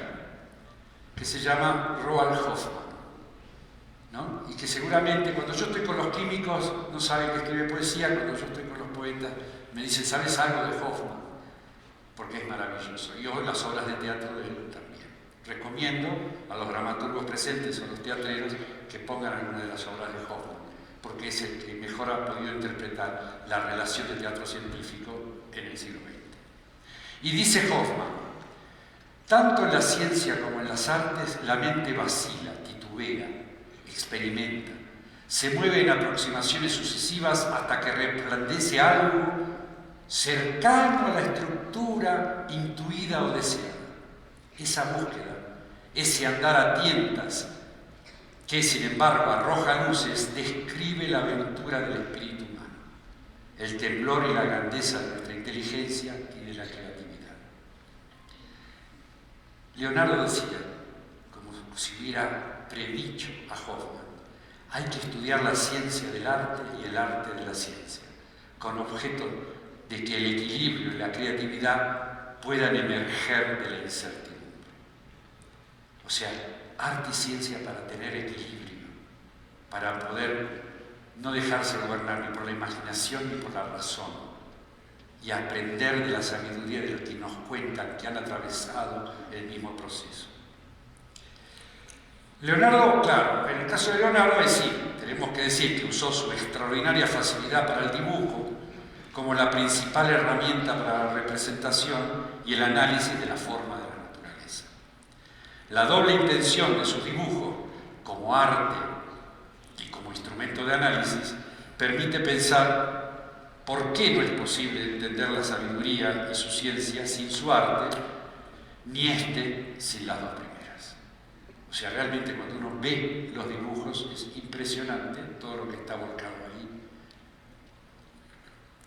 que se llama Roald Hoffmann, ¿no? Y que seguramente cuando yo estoy con los químicos no saben que escribe poesía, cuando yo estoy con los poetas me dicen, ¿sabes algo de Hoffmann? Porque es maravilloso. Y hoy las obras de teatro de él también. Recomiendo a los dramaturgos presentes o a los teatreros que pongan alguna de las obras de Hoffmann, porque es el que mejor ha podido interpretar la relación de teatro científico en el siglo XX. Y dice Hoffmann, tanto en la ciencia como en las artes la mente vacila, titubea, experimenta, se mueve en aproximaciones sucesivas hasta que resplandece algo cercano a la estructura intuida o deseada. Esa búsqueda, ese andar a tientas, que sin embargo arroja luces, describe la aventura del espíritu humano, el temblor y la grandeza de nuestra inteligencia y de la creatividad. Leonardo decía, como si hubiera predicho a Hoffmann, hay que estudiar la ciencia del arte y el arte de la ciencia, con objeto de que el equilibrio y la creatividad puedan emerger de la incertidumbre. O sea, arte y ciencia para tener equilibrio, para poder no dejarse gobernar ni por la imaginación ni por la razón, y aprender de la sabiduría de los que nos cuentan que han atravesado el mismo proceso. Leonardo, claro, en el caso de Leonardo es sí, tenemos que decir que usó su extraordinaria facilidad para el dibujo como la principal herramienta para la representación y el análisis de la forma de la naturaleza. La doble intención de su dibujo, como arte y como instrumento de análisis, permite pensar por qué no es posible entender la sabiduría y su ciencia sin su arte, ni sin las dos primeras. O sea, realmente cuando uno ve los dibujos es impresionante todo lo que está volcado ahí.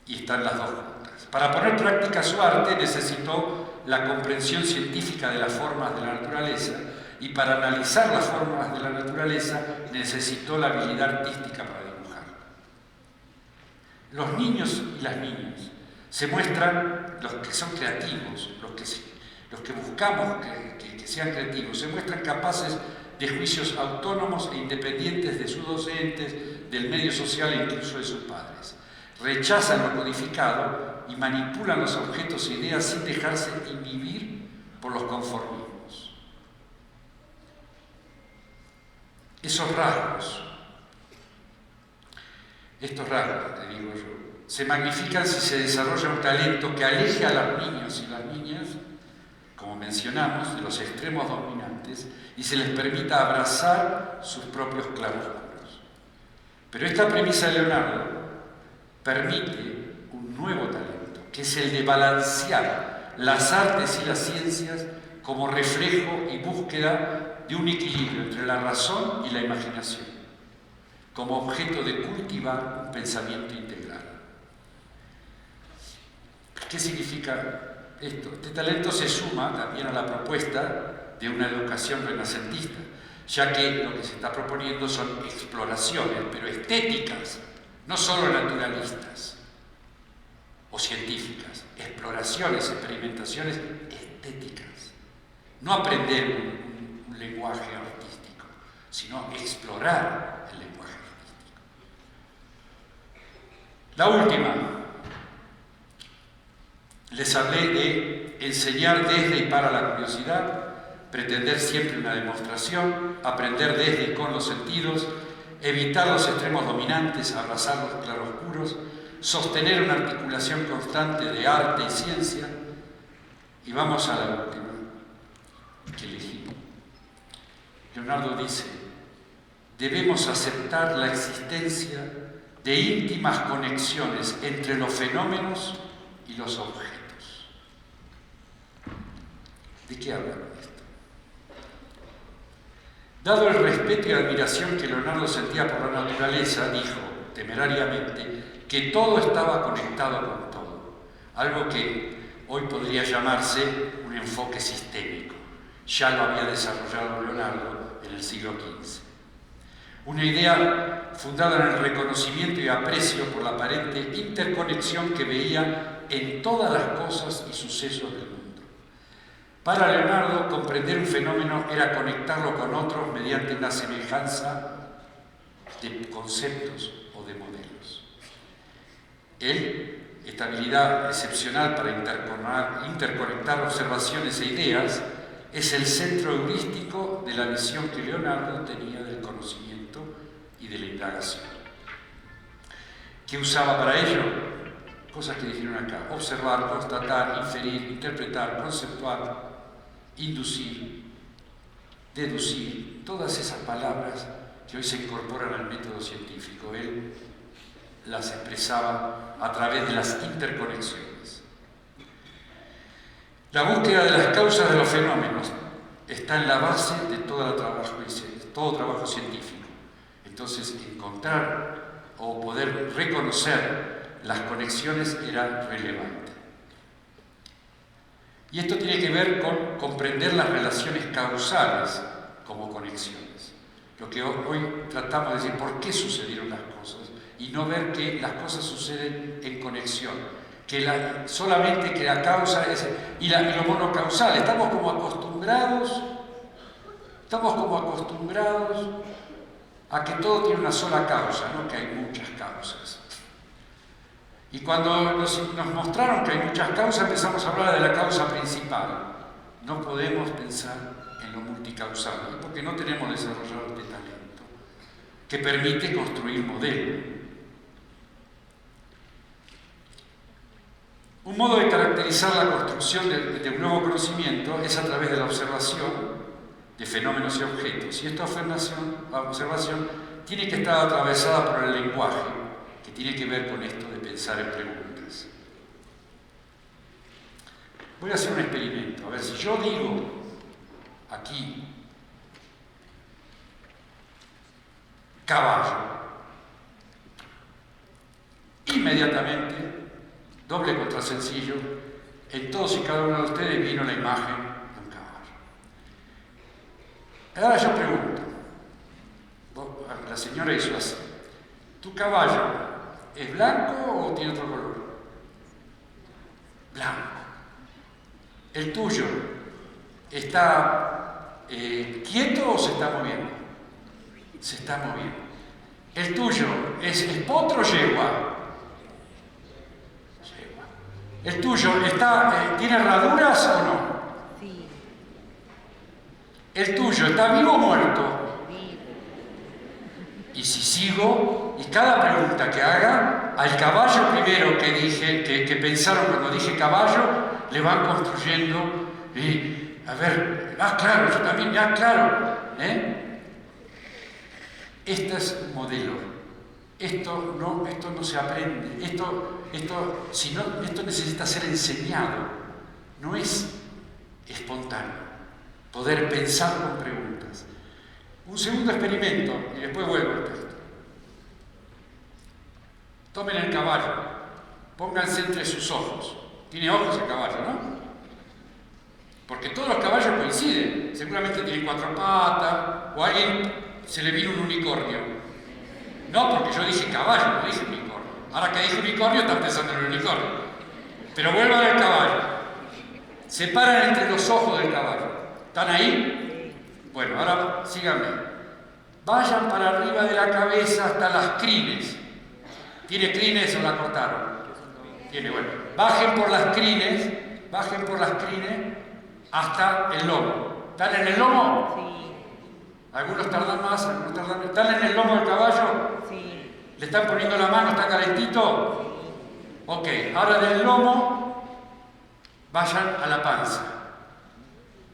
Y están las dos juntas. Para poner en práctica su arte necesitó la comprensión científica de las formas de la naturaleza, y para analizar las formas de la naturaleza necesitó la habilidad artística para dibujar. Los niños y las niñas se muestran, los que son creativos, los que buscamos que sean creativos, se muestran capaces de juicios autónomos e independientes de sus docentes, del medio social e incluso de sus padres. Rechazan lo codificado y manipulan los objetos e ideas sin dejarse inhibir por los conformismos. Esos rasgos estos rasgos, te digo yo, se magnifican si se desarrolla un talento que aleje a los niños y las niñas, como mencionamos, de los extremos dominantes y se les permita abrazar sus propios claroscuros. Pero esta premisa de Leonardo permite un nuevo talento, que es el de balancear las artes y las ciencias como reflejo y búsqueda de un equilibrio entre la razón y la imaginación, como objeto de cultivar un pensamiento integral. ¿Qué significa esto? Este talento se suma también a la propuesta de una educación renacentista, ya que lo que se está proponiendo son exploraciones, pero estéticas, no solo naturalistas o científicas, exploraciones, experimentaciones estéticas. No aprender un lenguaje artístico, sino explorar el lenguaje artístico. La última. Les hablé de enseñar desde y para la curiosidad, pretender siempre una demostración, aprender desde y con los sentidos, evitar los extremos dominantes, abrazar los claroscuros, sostener una articulación constante de arte y ciencia. Y vamos a la última que elegí. Leonardo dice: debemos aceptar la existencia de íntimas conexiones entre los fenómenos y los objetos. ¿De qué habla con esto? Dado el respeto y admiración que Leonardo sentía por la naturaleza, dijo temerariamente que todo estaba conectado con todo, algo que hoy podría llamarse un enfoque sistémico. Ya lo había desarrollado Leonardo en el siglo XV. Una idea fundada en el reconocimiento y aprecio por la aparente interconexión que veía en todas las cosas y sucesos del mundo. Para Leonardo, comprender un fenómeno era conectarlo con otros mediante una semejanza de conceptos o de modelos. Él, esta habilidad excepcional para interconectar observaciones e ideas, es el centro heurístico de la visión que Leonardo tenía del conocimiento y de la indagación. ¿Qué usaba para ello? Cosas que dijeron acá: observar, constatar, inferir, interpretar, conceptuar, inducir, deducir, todas esas palabras que hoy se incorporan al método científico. Él las expresaba a través de las interconexiones. La búsqueda de las causas de los fenómenos está en la base de todo trabajo científico. Entonces, encontrar o poder reconocer las conexiones era relevante. Y esto tiene que ver con comprender las relaciones causales como conexiones. Lo que hoy tratamos de decir, ¿por qué sucedieron las cosas? Y no ver que las cosas suceden en conexión. Solamente que la causa es... Y lo monocausal. Estamos como acostumbrados a que todo tiene una sola causa, no que hay muchas causas. Y cuando nos mostraron que hay muchas causas, empezamos a hablar de la causa principal. No podemos pensar en lo multicausal, porque no tenemos desarrollado este talento que permite construir modelos. Un modo de caracterizar la construcción de un nuevo conocimiento es a través de la observación de fenómenos y objetos. Y esta observación tiene que estar atravesada por el lenguaje, que tiene que ver con esto de pensar en preguntas. Voy a hacer un experimento. A ver, si yo digo aquí caballo, inmediatamente, doble contra sencillo, en todos y cada uno de ustedes vino la imagen de un caballo. Ahora yo pregunto, la señora hizo así: ¿tu caballo es blanco o tiene otro color? Blanco. ¿El tuyo está quieto o se está moviendo? Se está moviendo. ¿El tuyo es potro o yegua? ¿El tuyo tiene herraduras o no? Sí. ¿El tuyo está vivo o muerto? Vivo. Y si sigo, y cada pregunta que haga, al caballo primero que dije, que pensaron cuando dije caballo, le van construyendo, y a ver, claro, yo también, claro, Este es un modelo. Esto no se aprende. Esto necesita ser enseñado. No es espontáneo. Poder pensar con preguntas. Un segundo experimento, y después vuelvo al texto. Tomen el caballo, pónganse entre sus ojos. Tiene ojos el caballo, ¿no? Porque todos los caballos coinciden. Seguramente tienen 4 patas, o a alguien se le vino un unicornio. No, porque yo dije caballo, no dije unicornio. Ahora que dije unicornio, están pensando en el unicornio. Pero vuelvan al caballo. Se paran entre los ojos del caballo. ¿Están ahí? Bueno, ahora síganme. Vayan para arriba de la cabeza hasta las crines. ¿Tiene crines o la cortaron? Tiene, bueno. Bajen por las crines hasta el lomo. ¿Están en el lomo? Sí. Algunos tardan más, algunos tardan menos. ¿Están en el lomo del caballo? Sí. ¿Le están poniendo la mano? ¿Está calentito? Sí. Ok, ahora del lomo vayan a la panza.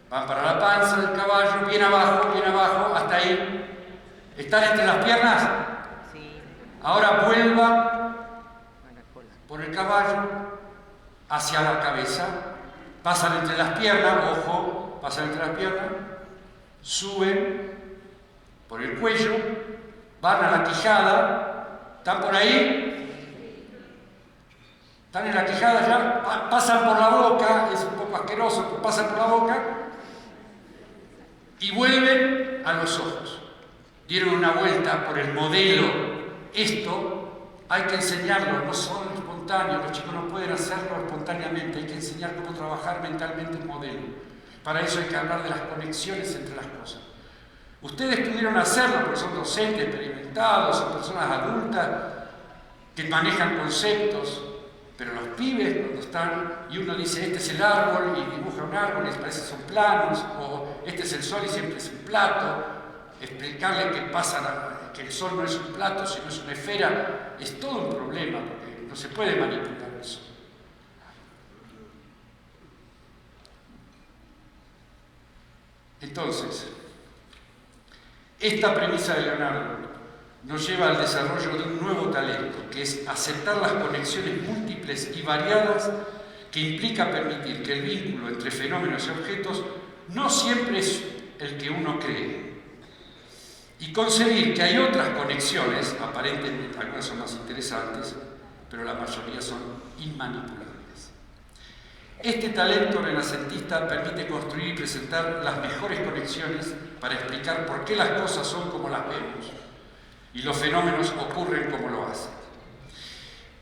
Van para la panza del caballo, bien abajo, hasta ahí. ¿Están entre las piernas? Sí. Ahora vuelvan por el caballo hacia la cabeza. Pasan entre las piernas, ojo, pasan entre las piernas. Suben por el cuello, van a la quijada. ¿Están por ahí? ¿Están en la quijada ya? Pasan por la boca, es un poco asqueroso, pero pasan por la boca y vuelven a los ojos. Dieron una vuelta por el modelo. Esto hay que enseñarlo, no son espontáneos, los chicos no pueden hacerlo espontáneamente, hay que enseñar cómo trabajar mentalmente el modelo. Para eso hay que hablar de las conexiones entre las cosas. Ustedes pudieron hacerlo porque son docentes experimentados, son personas adultas que manejan conceptos, pero los pibes cuando están y uno dice este es el árbol y dibuja un árbol y parece que son planos, o este es el sol y siempre es un plato, explicarle que el sol no es un plato sino es una esfera, es todo un problema porque no se puede manipular eso. Entonces, esta premisa de Leonardo nos lleva al desarrollo de un nuevo talento, que es aceptar las conexiones múltiples y variadas que implica permitir que el vínculo entre fenómenos y objetos no siempre es el que uno cree, y concebir que hay otras conexiones, aparentemente algunas son más interesantes, pero la mayoría son inmanipulables. Este talento renacentista permite construir y presentar las mejores conexiones para explicar por qué las cosas son como las vemos y los fenómenos ocurren como lo hacen.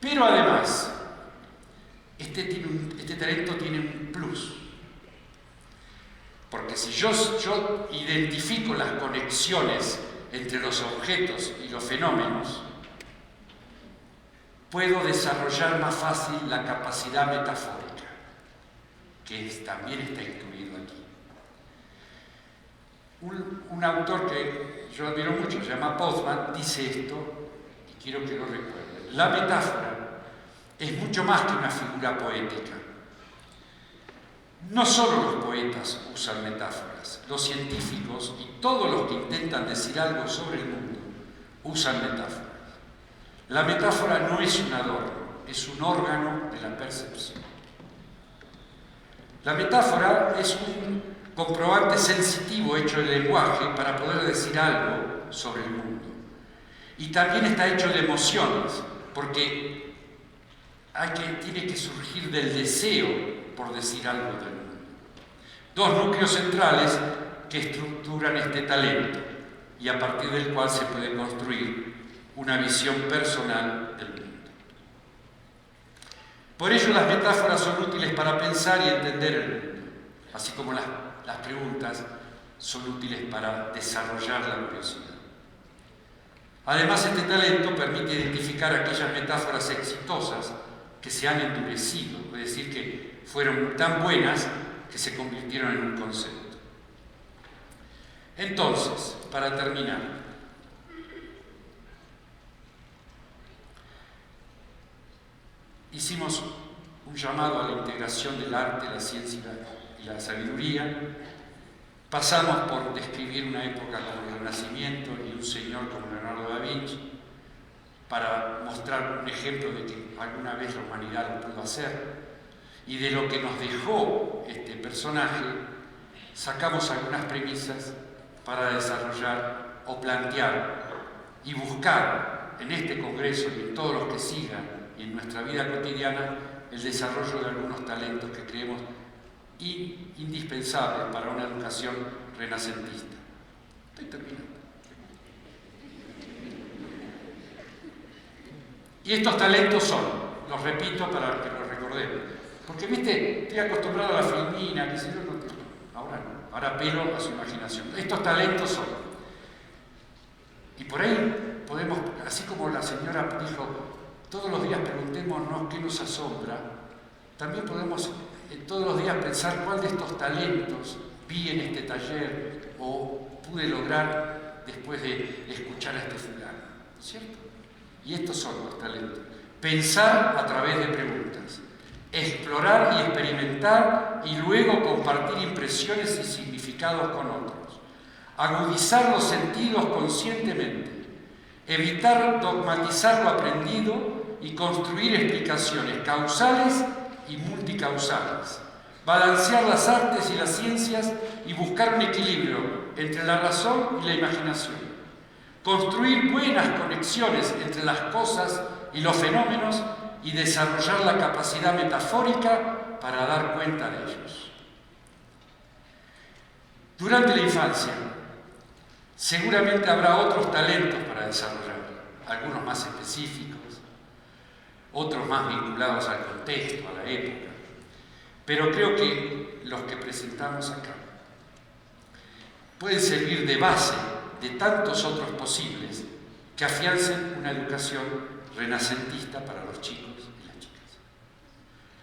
Pero además, este talento tiene un plus, porque si yo identifico las conexiones entre los objetos y los fenómenos, puedo desarrollar más fácil la capacidad metafórica, que también está incluido aquí. Un autor que yo admiro mucho, se llama Postman, dice esto, y quiero que lo recuerden. La metáfora es mucho más que una figura poética. No solo los poetas usan metáforas, los científicos y todos los que intentan decir algo sobre el mundo usan metáforas. La metáfora no es un adorno, es un órgano de la percepción. La metáfora es un comprobante sensitivo hecho del lenguaje para poder decir algo sobre el mundo. Y también está hecho de emociones, porque tiene que surgir del deseo por decir algo del mundo. Dos núcleos centrales que estructuran este talento y a partir del cual se puede construir una visión personal del mundo. Por ello las metáforas son útiles para pensar y entender el mundo, así como las preguntas son útiles para desarrollar la curiosidad. Además, este talento permite identificar aquellas metáforas exitosas que se han endurecido, es decir, que fueron tan buenas que se convirtieron en un concepto. Entonces, para terminar, hicimos un llamado a la integración del arte, la ciencia y la sabiduría. Pasamos por describir una época como el Renacimiento y un señor como Leonardo da Vinci, para mostrar un ejemplo de que alguna vez la humanidad lo pudo hacer. Y de lo que nos dejó este personaje, sacamos algunas premisas para desarrollar o plantear y buscar en este congreso y en todos los que sigan y en nuestra vida cotidiana el desarrollo de algunos talentos que creemos indispensables para una educación renacentista. Estoy terminando. Y estos talentos son, los repito para que los recordemos, porque viste, estoy acostumbrado a la filmina, que si yo no, ahora no, ahora apelo a su imaginación. Estos talentos son, y por ahí podemos, así como la señora dijo, todos los días preguntémonos qué nos asombra, también podemos todos los días pensar cuál de estos talentos vi en este taller o pude lograr después de escuchar a este fulano, ¿cierto? Y estos son los talentos. Pensar a través de preguntas, explorar y experimentar y luego compartir impresiones y significados con otros, agudizar los sentidos conscientemente, evitar dogmatizar lo aprendido y construir explicaciones causales y multicausales, balancear las artes y las ciencias y buscar un equilibrio entre la razón y la imaginación, construir buenas conexiones entre las cosas y los fenómenos y desarrollar la capacidad metafórica para dar cuenta de ellos. Durante la infancia, seguramente habrá otros talentos para desarrollar, algunos más específicos, otros más vinculados al contexto, a la época, pero creo que los que presentamos acá pueden servir de base de tantos otros posibles que afiancen una educación renacentista para los chicos y las chicas.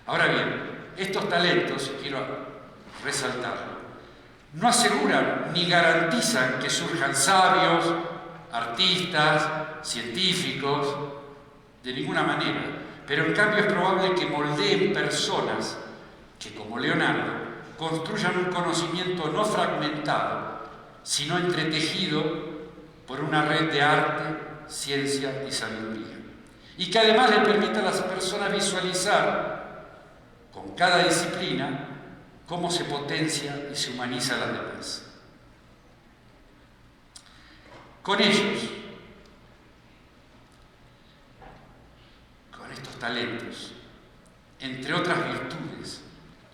Ahora bien, estos talentos, quiero resaltarlo, no aseguran ni garantizan que surjan sabios, artistas, científicos, de ninguna manera, pero en cambio es probable que moldeen personas que, como Leonardo, construyan un conocimiento no fragmentado, sino entretejido por una red de arte, ciencia y sabiduría, y que además le permita a las personas visualizar con cada disciplina cómo se potencia y se humaniza a las demás. Con ellos, con estos talentos, entre otras virtudes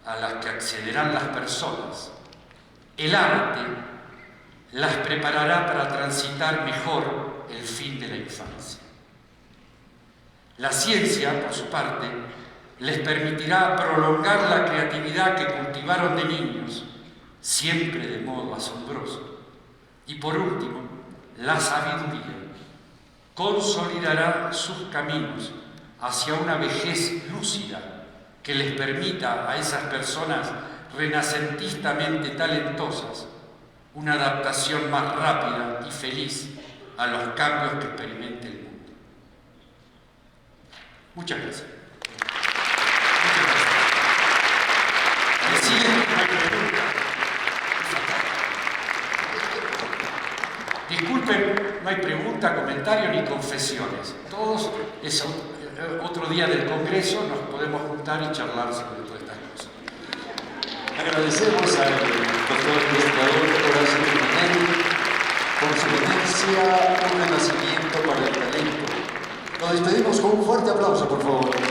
a las que accederán las personas, el arte las preparará para transitar mejor el fin de la infancia. La ciencia, por su parte, les permitirá prolongar la creatividad que cultivaron de niños, siempre de modo asombroso. Y por último, la sabiduría consolidará sus caminos hacia una vejez lúcida que les permita a esas personas renacentistamente talentosas una adaptación más rápida y feliz a los cambios que experimente el mundo. Muchas gracias. Disculpen, no hay pregunta, comentario ni confesiones. Todos es otro día del Congreso, nos podemos juntar y charlar sobre todas estas cosas. Agradecemos al doctor investigador Horacio Pimentel por su ponencia, un renacimiento para el talento. Nos despedimos con un fuerte aplauso, por favor.